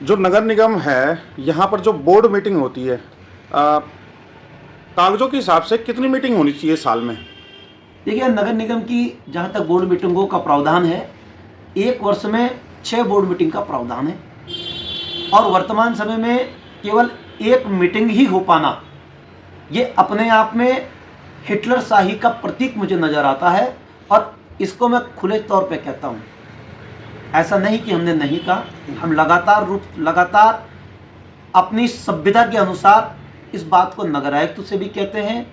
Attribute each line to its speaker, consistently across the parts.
Speaker 1: जो नगर निगम है, यहाँ पर जो बोर्ड मीटिंग होती है, कागजों के हिसाब से कितनी मीटिंग होनी चाहिए साल में?
Speaker 2: देखिए, नगर निगम की जहाँ तक बोर्ड मीटिंगों का प्रावधान है, एक वर्ष में 6 बोर्ड मीटिंग का प्रावधान है और वर्तमान समय में केवल एक मीटिंग ही हो पाना, ये अपने आप में हिटलर शाही का प्रतीक मुझे नज़र आता है और इसको मैं खुले तौर पे कहता हूँ। ऐसा नहीं कि हमने नहीं कहा, हम लगातार अपनी सभ्यता के अनुसार इस बात को नगर आयुक्त से भी कहते हैं,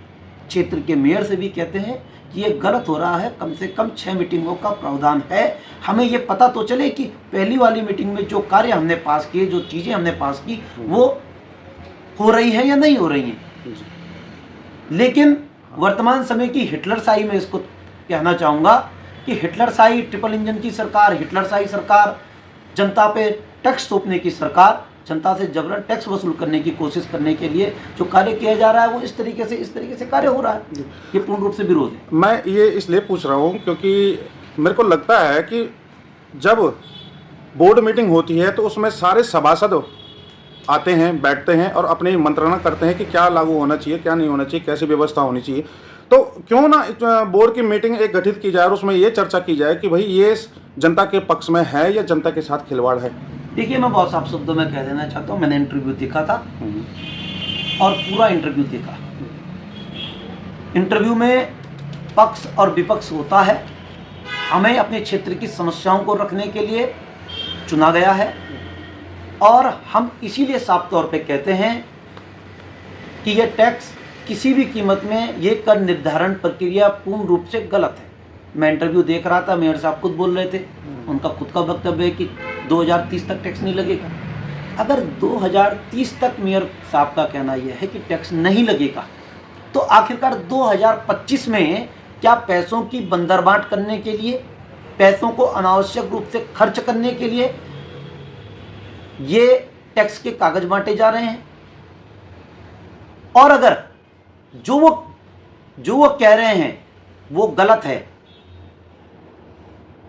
Speaker 2: क्षेत्र के मेयर से भी कहते हैं कि ये गलत हो रहा है। कम से कम 6 मीटिंगों का प्रावधान है। हमें ये पता तो चले कि पहली वाली मीटिंग में जो कार्य हमने पास किए, जो चीज़ें हमने पास की, वो हो रही हैं या नहीं हो रही हैं। लेकिन वर्तमान समय की हिटलरशाही में इसको कहना चाहूँगा कि हिटलरशाही, ट्रिपल इंजन की सरकार, हिटलरशाही सरकार, जनता पे टैक्स थोपने की सरकार, जनता से जबरन टैक्स वसूल करने की कोशिश करने के लिए जो कार्य किया जा रहा है, वो इस तरीके से कार्य हो रहा है। ये पूर्ण रूप से विरोध है।
Speaker 1: मैं ये इसलिए पूछ रहा हूँ क्योंकि मेरे को लगता है कि जब बोर्ड मीटिंग होती है तो उसमें सारे सभासद आते हैं, बैठते हैं और अपनी मंत्रणा करते हैं कि क्या लागू होना चाहिए, क्या नहीं होना चाहिए, कैसी व्यवस्था होनी चाहिए। तो क्यों ना बोर्ड की मीटिंग एक गठित की जाए और उसमें ये चर्चा की जाए कि भाई ये जनता के पक्ष में है या जनता के साथ खिलवाड़ है।
Speaker 2: देखिए, मैं बहुत साफ शब्दों में कह देना चाहता हूँ, मैंने इंटरव्यू देखा था और पूरा इंटरव्यू देखा। इंटरव्यू में पक्ष और विपक्ष होता है। हमें अपने क्षेत्र की समस्याओं को रखने के लिए चुना गया है और हम इसीलिए साफ तौर पे कहते हैं कि यह टैक्स किसी भी कीमत में, ये कर निर्धारण प्रक्रिया पूर्ण रूप से गलत है। मैं इंटरव्यू देख रहा था, मेयर साहब खुद बोल रहे थे, उनका खुद का वक्तव्य है कि 2030 तक टैक्स नहीं लगेगा। अगर 2030 तक मेयर साहब का कहना यह है कि टैक्स नहीं लगेगा, तो आखिरकार 2025 में क्या पैसों की बंदरबांट करने के लिए, पैसों को अनावश्यक रूप से खर्च करने के लिए ये टैक्स के कागज बांटे जा रहे हैं? और अगर जो वो कह रहे हैं वो गलत है,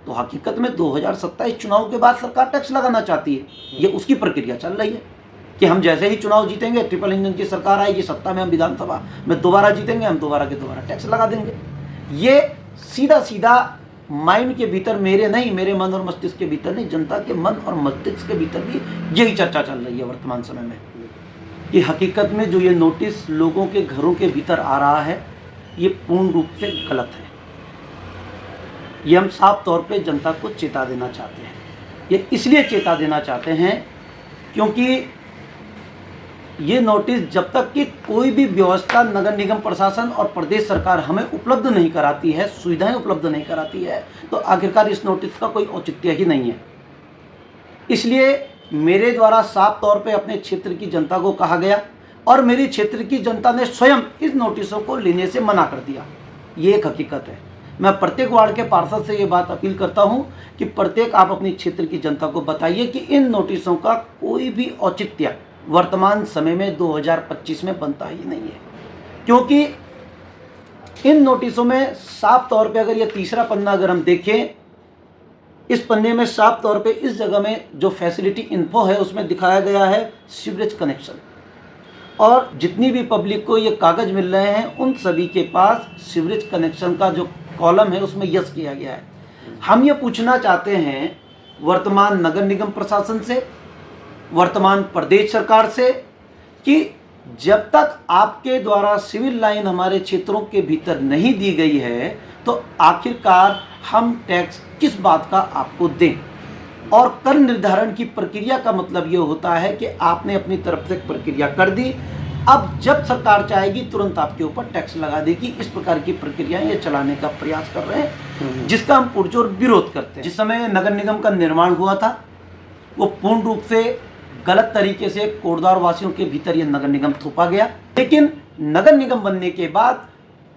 Speaker 2: तो हकीकत में 2027 चुनाव के बाद सरकार टैक्स लगाना चाहती है। ये उसकी प्रक्रिया चल रही है कि हम जैसे ही चुनाव जीतेंगे, ट्रिपल इंजन की सरकार आएगी सत्ता में, हम विधानसभा में दोबारा जीतेंगे, हम दोबारा के दोबारा टैक्स लगा देंगे। ये सीधा सीधा माइंड के भीतर, मेरे नहीं, मेरे मन और मस्तिष्क के भीतर नहीं, जनता के मन और मस्तिष्क के भीतर भी यही चर्चा चल रही है वर्तमान समय में कि हकीकत में जो ये नोटिस लोगों के घरों के भीतर आ रहा है, ये पूर्ण रूप से गलत है। ये हम साफ तौर पे जनता को चेता देना चाहते हैं। ये इसलिए चेता देना चाहते हैं क्योंकि ये नोटिस जब तक कि कोई भी व्यवस्था नगर निगम प्रशासन और प्रदेश सरकार हमें उपलब्ध नहीं कराती है, सुविधाएं उपलब्ध नहीं कराती है, तो आखिरकार इस नोटिस का कोई औचित्य ही नहीं है। इसलिए मेरे द्वारा साफ तौर पे अपने क्षेत्र की जनता को कहा गया और मेरी क्षेत्र की जनता ने स्वयं इस नोटिसों को लेने से मना कर दिया। ये एक हकीकत है। मैं प्रत्येक वार्ड के पार्षद से ये बात अपील करता हूँ कि प्रत्येक आप अपनी क्षेत्र की जनता को बताइए कि इन नोटिसों का कोई भी औचित्य वर्तमान समय में 2025 में बनता ही नहीं है, क्योंकि इन नोटिसों में साफ तौर पे, अगर ये तीसरा पन्ना अगर हम देखें, इस पन्ने में साफ तौर पे इस जगह में जो फैसिलिटी इन्फो है उसमें दिखाया गया है सीवरेज कनेक्शन, और जितनी भी पब्लिक को ये कागज़ मिल रहे हैं उन सभी के पास सीवरेज कनेक्शन का जो कॉलम है उसमें यस किया गया है। हम ये पूछना चाहते हैं वर्तमान नगर निगम प्रशासन से, वर्तमान प्रदेश सरकार से कि जब तक आपके द्वारा सिविल लाइन हमारे क्षेत्रों के भीतर नहीं दी गई है, तो आखिरकार हम टैक्स किस बात का आपको दें। और कर निर्धारण की प्रक्रिया का मतलब ये होता है कि आपने अपनी तरफ से प्रक्रिया कर दी, अब जब सरकार चाहेगी तुरंत आपके ऊपर टैक्स लगा देगी। इस प्रकार की प्रक्रियाएं ये चलाने का प्रयास कर रहे हैं, जिसका हम पुरजोर विरोध करते हैं। जिस समय नगर निगम का निर्माण हुआ था वो पूर्ण रूप से गलत तरीके से कोटद्वार वासियों के भीतर ये नगर निगम थोपा गया, लेकिन नगर निगम बनने के बाद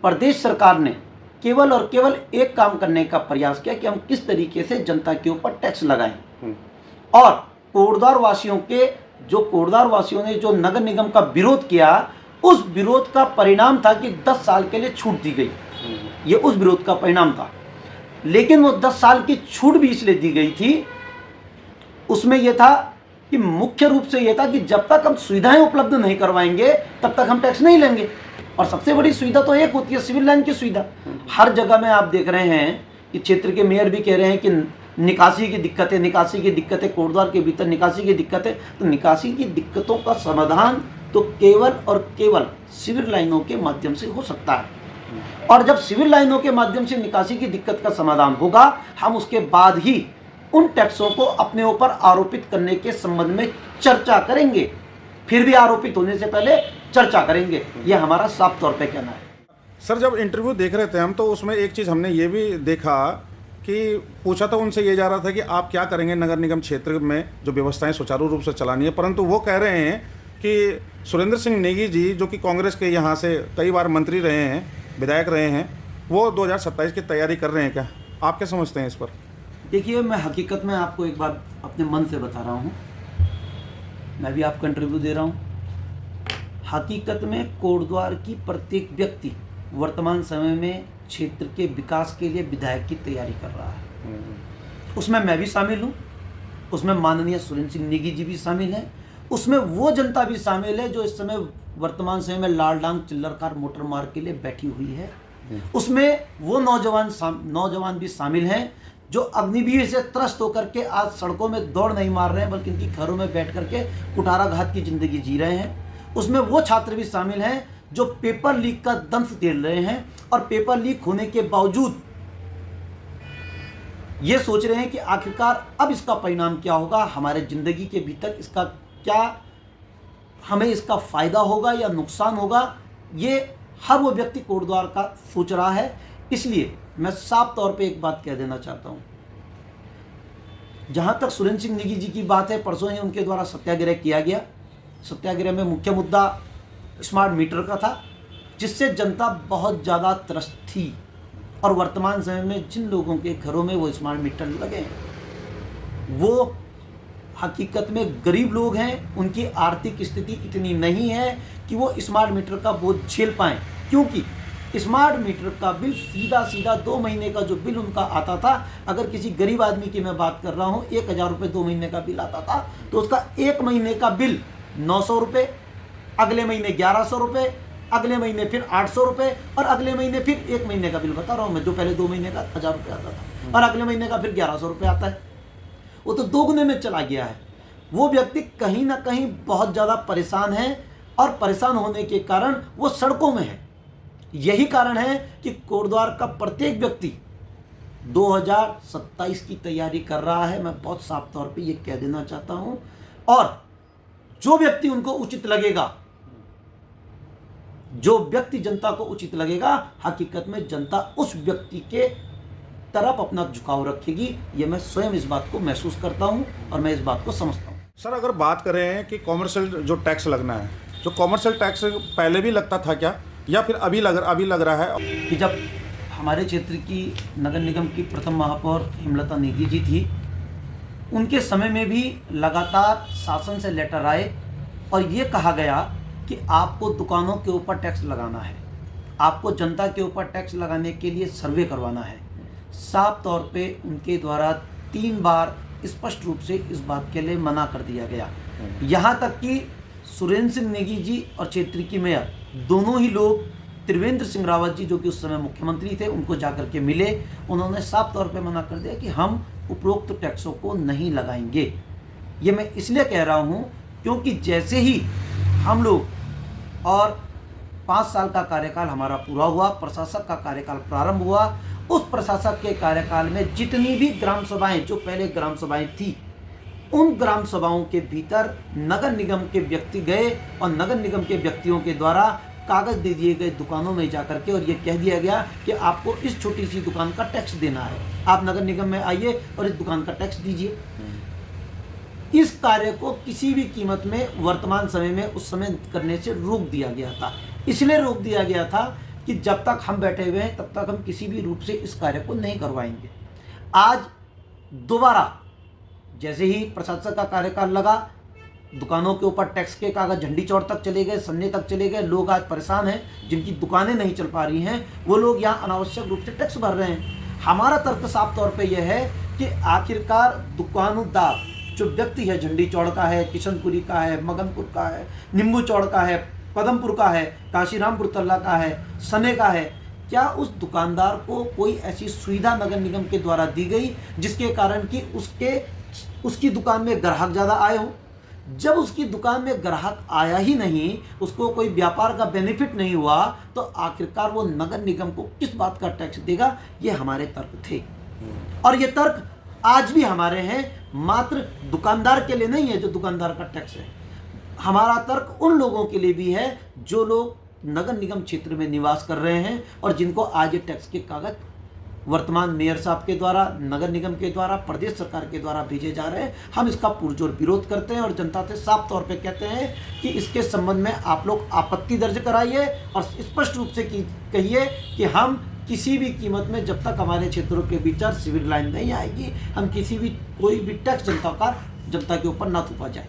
Speaker 2: प्रदेश सरकार ने केवल और केवल एक काम करने का प्रयास किया कि हम किस तरीके से जनता के ऊपर टैक्स लगाएं। और कोटद्वार वासियों ने जो नगर निगम का विरोध किया, उस विरोध का परिणाम था कि 10 साल के लिए छूट दी गई। ये उस विरोध का परिणाम था, लेकिन वो 10 साल की छूट भी इसलिए दी गई थी, उसमें यह था कि मुख्य रूप से यह था कि जब तक हम सुविधाएं उपलब्ध नहीं करवाएंगे तब तक हम टैक्स नहीं लेंगे। और सबसे बड़ी सुविधा तो एक होती है सिविल लाइन की सुविधा। हर जगह में आप देख रहे हैं कि क्षेत्र के मेयर भी कह रहे हैं कि निकासी की दिक्कतें, कोटद्वार के भीतर निकासी की दिक्कतें। तो निकासी की दिक्कतों का समाधान तो केवल और केवल सिविल लाइनों के माध्यम से हो सकता है। और जब सिविल लाइनों के माध्यम से निकासी की दिक्कत का समाधान होगा, हम उसके बाद ही उन टैक्सों को अपने ऊपर आरोपित करने के संबंध में चर्चा करेंगे। फिर भी आरोपित होने से पहले चर्चा करेंगे, यह हमारा साफ तौर पे कहना है।
Speaker 1: सर, जब इंटरव्यू देख रहे थे हम, तो उसमें एक चीज़ हमने ये भी देखा कि पूछा तो उनसे ये जा रहा था कि आप क्या करेंगे नगर निगम क्षेत्र में जो व्यवस्थाएं सुचारू रूप से चलानी है, परंतु वो कह रहे हैं कि सुरेंद्र सिंह नेगी जी, जो कि कांग्रेस के यहाँ से कई बार मंत्री रहे हैं, विधायक रहे हैं, वो 2027 की तैयारी कर रहे हैं। क्या आप क्या समझते हैं इस पर?
Speaker 2: देखिए, मैं हकीकत में आपको एक बात अपने मन से बता रहा हूँ, मैं भी आपका इंटरव्यू दे रहा हूँ। हकीकत में कोटद्वार की प्रत्येक व्यक्ति वर्तमान समय में क्षेत्र के विकास के लिए विधायक की तैयारी कर रहा है। उसमें मैं भी शामिल हूँ, उसमें माननीय सुरेंद्र सिंह नेगी जी भी शामिल हैं, उसमें वो जनता भी शामिल है जो इस समय वर्तमान समय में लाल डांग चिल्लर कार मोटर मार्ग के लिए बैठी हुई है। उसमें वो नौजवान भी शामिल हैं जो अग्निवीर से त्रस्त होकर के आज सड़कों में दौड़ नहीं मार रहे हैं, बल्कि इनकी घरों में बैठ करके कुठाराघात की जिंदगी जी रहे हैं। उसमें वो छात्र भी शामिल हैं जो पेपर लीक का दंश झेल रहे हैं और पेपर लीक होने के बावजूद ये सोच रहे हैं कि आखिरकार अब इसका परिणाम क्या होगा, हमारे जिंदगी के भीतर इसका क्या, हमें इसका फायदा होगा या नुकसान होगा। ये हर वो व्यक्ति कोटद्वार का सोच रहा है। इसलिए मैं साफ तौर पे एक बात कह देना चाहता हूं, जहां तक सुरेंद्र सिंह नेगी जी की बात है, परसों ही उनके द्वारा सत्याग्रह किया गया। सत्याग्रह में मुख्य मुद्दा स्मार्ट मीटर का था, जिससे जनता बहुत ज़्यादा त्रस्त थी। और वर्तमान समय में जिन लोगों के घरों में वो स्मार्ट मीटर लगे हैं, वो हकीकत में गरीब लोग हैं। उनकी आर्थिक स्थिति इतनी नहीं है कि वो स्मार्ट मीटर का बोझ झेल पाएँ, क्योंकि स्मार्ट मीटर का बिल सीधा 2 महीने का जो बिल उनका आता था, अगर किसी गरीब आदमी की मैं बात कर रहा हूँ, 1000 रुपये 2 महीने का बिल आता था, तो उसका 1 महीने का बिल 900 रुपये, अगले महीने 1100 रुपये, अगले महीने फिर 800 रुपये, और अगले महीने फिर 1 महीने का बिल बता रहा हूँ मैं, जो पहले 2 महीने का 1000 रुपये आता था, और अगले महीने का फिर 1100 रुपये आता है। वो तो दोगुने में चला गया है। वो व्यक्ति कहीं ना कहीं बहुत ज़्यादा परेशान है, और परेशान होने के कारण वो सड़कों में है। यही कारण है कि कोटद्वार का प्रत्येक व्यक्ति 2027 की तैयारी कर रहा है। मैं बहुत साफ तौर पे ये कह देना चाहता हूं। और जो व्यक्ति उनको उचित लगेगा, जो व्यक्ति जनता को उचित लगेगा, हकीकत में जनता उस व्यक्ति के तरफ अपना झुकाव रखेगी। ये मैं स्वयं इस बात को महसूस करता हूं और मैं इस बात को समझता हूं।
Speaker 1: सर, अगर बात करें कि कॉमर्शियल जो टैक्स लगना है, जो कॉमर्शियल टैक्स पहले भी लगता था क्या, या फिर अभी लग रहा है?
Speaker 2: कि जब हमारे क्षेत्र की नगर निगम की प्रथम महापौर हेमलता नेगी जी थी, उनके समय में भी लगातार शासन से लेटर आए और ये कहा गया कि आपको दुकानों के ऊपर टैक्स लगाना है, आपको जनता के ऊपर टैक्स लगाने के लिए सर्वे करवाना है। साफ तौर पे उनके द्वारा 3 बार स्पष्ट रूप से इस बात के लिए मना कर दिया गया। यहाँ तक कि सुरेंद्र सिंह नेगी जी और क्षेत्र की मेयर दोनों ही लोग, त्रिवेंद्र सिंह रावत जी जो कि उस समय मुख्यमंत्री थे, उनको जाकर के मिले। उन्होंने साफ तौर पे मना कर दिया कि हम उपरोक्त टैक्सों को नहीं लगाएंगे। ये मैं इसलिए कह रहा हूँ क्योंकि जैसे ही हम लोग और 5 साल का कार्यकाल हमारा पूरा हुआ, प्रशासक का कार्यकाल प्रारंभ हुआ, उस प्रशासक के कार्यकाल में जितनी भी ग्राम सभाएं, जो पहले ग्राम सभाएं थी, उन ग्राम सभाओं के भीतर नगर निगम के व्यक्ति गए और नगर निगम के व्यक्तियों के द्वारा कागज दे दिए गए दुकानों में जाकर के, और ये कह दिया गया कि आपको इस छोटी सी दुकान का टैक्स देना है, आप नगर निगम में आइए और इस दुकान का टैक्स दीजिए। इस कार्य को किसी भी कीमत में वर्तमान समय में उस समय करने से रोक दिया गया था। इसलिए रोक दिया गया था कि जब तक हम बैठे हुए हैं तब तक हम किसी भी रूप से इस कार्य को नहीं करवाएंगे। आज दोबारा जैसे ही प्रशासक का कार्यकाल लगा, दुकानों के ऊपर टैक्स के कागज झंडी चौड़ तक चले गए, सन्ने तक चले गए। लोग आज परेशान हैं, जिनकी दुकानें नहीं चल पा रही हैं, वो लोग यहाँ अनावश्यक रूप से टैक्स भर रहे हैं। हमारा तर्क साफ तौर पे यह है कि आखिरकार दुकानदार जो व्यक्ति है झंडी चौड़ का है, किशनपुरी का है, मगनपुर का है, नींबू चौड़ का है, पदमपुर का है, काशीरामपुर तल्ला का है, सने का है, क्या उस दुकानदार को कोई ऐसी सुविधा नगर निगम के द्वारा दी गई जिसके कारण कि उसकी दुकान में ग्राहक ज़्यादा आए हों? जब उसकी दुकान में ग्राहक आया ही नहीं, उसको कोई व्यापार का बेनिफिट नहीं हुआ, तो आखिरकार वो नगर निगम को किस बात का टैक्स देगा? ये हमारे तर्क थे और ये तर्क आज भी हमारे हैं। मात्र दुकानदार के लिए नहीं है जो दुकानदार का टैक्स है, हमारा तर्क उन लोगों के लिए भी है जो लोग नगर निगम क्षेत्र में निवास कर रहे हैं और जिनको आज ये टैक्स के कागज वर्तमान मेयर साहब के द्वारा, नगर निगम के द्वारा, प्रदेश सरकार के द्वारा भेजे जा रहे हैं। हम इसका पुरजोर विरोध करते हैं और जनता से साफ तौर पे कहते हैं कि इसके संबंध में आप लोग आपत्ति दर्ज कराइए और स्पष्ट रूप से कहिए कि हम किसी भी कीमत में, जब तक हमारे क्षेत्रों के भीतर सिविल लाइन नहीं आएगी, हम कोई भी टैक्स जनता के ऊपर ना थोपा जाए।